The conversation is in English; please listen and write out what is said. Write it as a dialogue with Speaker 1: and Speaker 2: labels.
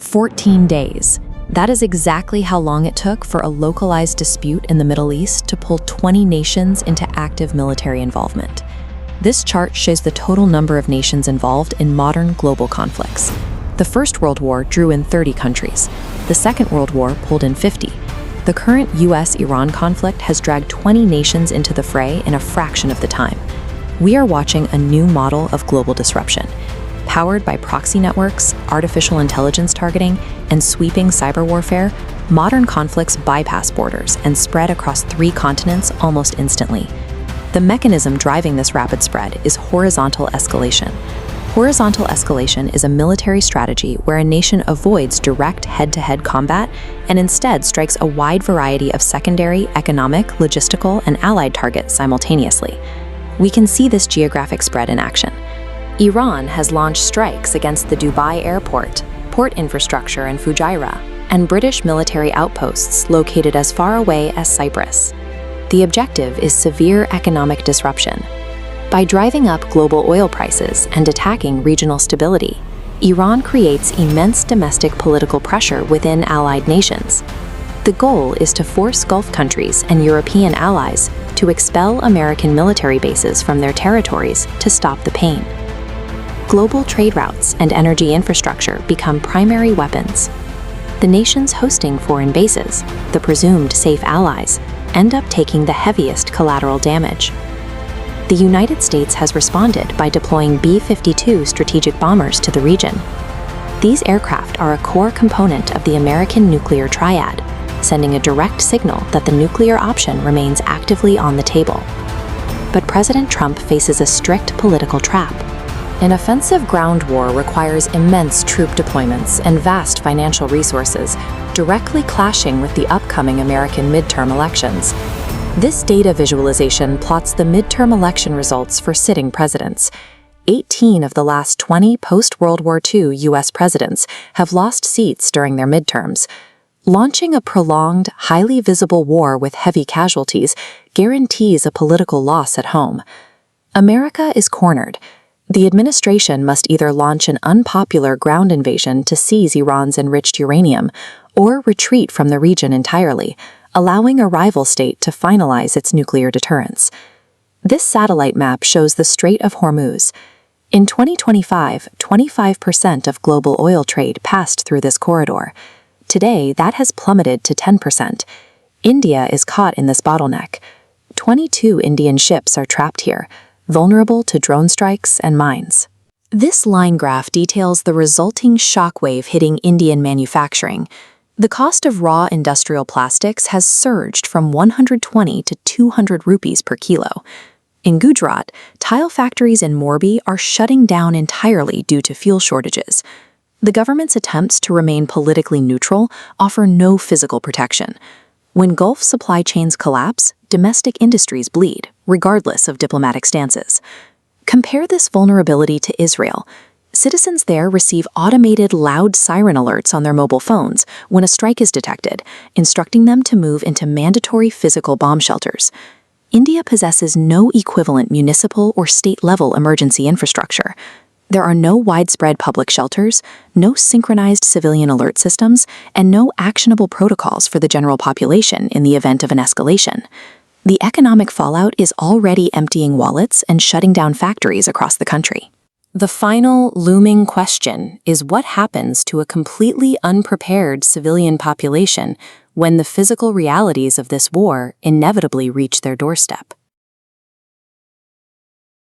Speaker 1: 14 days. That is exactly how long it took for a localized dispute in the Middle East to pull 20 nations into active military involvement. This chart shows the total number of nations involved in modern global conflicts. The First World War drew in 30 countries. The Second World War pulled in 50. The current US-Iran conflict has dragged 20 nations into the fray in a fraction of the time. We are watching a new model of global disruption. Powered by proxy networks, artificial intelligence targeting, and sweeping cyber warfare, modern conflicts bypass borders and spread across 3 continents almost instantly. The mechanism driving this rapid spread is horizontal escalation. Horizontal escalation is a military strategy where a nation avoids direct head-to-head combat and instead strikes a wide variety of secondary, economic, logistical, and allied targets simultaneously. We can see this geographic spread in action. Iran has launched strikes against the Dubai airport, port infrastructure in Fujairah, and British military outposts located as far away as Cyprus. The objective is severe economic disruption. By driving up global oil prices and attacking regional stability, Iran creates immense domestic political pressure within allied nations. The goal is to force Gulf countries and European allies to expel American military bases from their territories to stop the pain. Global trade routes and energy infrastructure become primary weapons. The nations hosting foreign bases, the presumed safe allies, end up taking the heaviest collateral damage. The United States has responded by deploying B-52 strategic bombers to the region. These aircraft are a core component of the American nuclear triad, sending a direct signal that the nuclear option remains actively on the table. But President Trump faces a strict political trap. An offensive ground war requires immense troop deployments and vast financial resources, directly clashing with the upcoming American midterm elections. This data visualization plots the midterm election results for sitting presidents. 18 of the last 20 post-World War II U.S. presidents have lost seats during their midterms. Launching a prolonged, highly visible war with heavy casualties guarantees a political loss at home. America is cornered. The administration must either launch an unpopular ground invasion to seize Iran's enriched uranium or retreat from the region entirely, allowing a rival state to finalize its nuclear deterrence. This satellite map shows the Strait of Hormuz. In 2025, 25% of global oil trade passed through this corridor. Today, that has plummeted to 10%. India is caught in this bottleneck. 22 Indian ships are trapped here, vulnerable to drone strikes and mines. This line graph details the resulting shockwave hitting Indian manufacturing. The cost of raw industrial plastics has surged from 120 to 200 rupees per kilo. In Gujarat, tile factories in Morbi are shutting down entirely due to fuel shortages. The government's attempts to remain politically neutral offer no physical protection. When Gulf supply chains collapse, domestic industries bleed, regardless of diplomatic stances. Compare this vulnerability to Israel. Citizens there receive automated loud siren alerts on their mobile phones when a strike is detected, instructing them to move into mandatory physical bomb shelters. India possesses no equivalent municipal or state-level emergency infrastructure. There are no widespread public shelters, no synchronized civilian alert systems, and no actionable protocols for the general population in the event of an escalation. The economic fallout is already emptying wallets and shutting down factories across the country. The final looming question is what happens to a completely unprepared civilian population when the physical realities of this war inevitably reach their doorstep.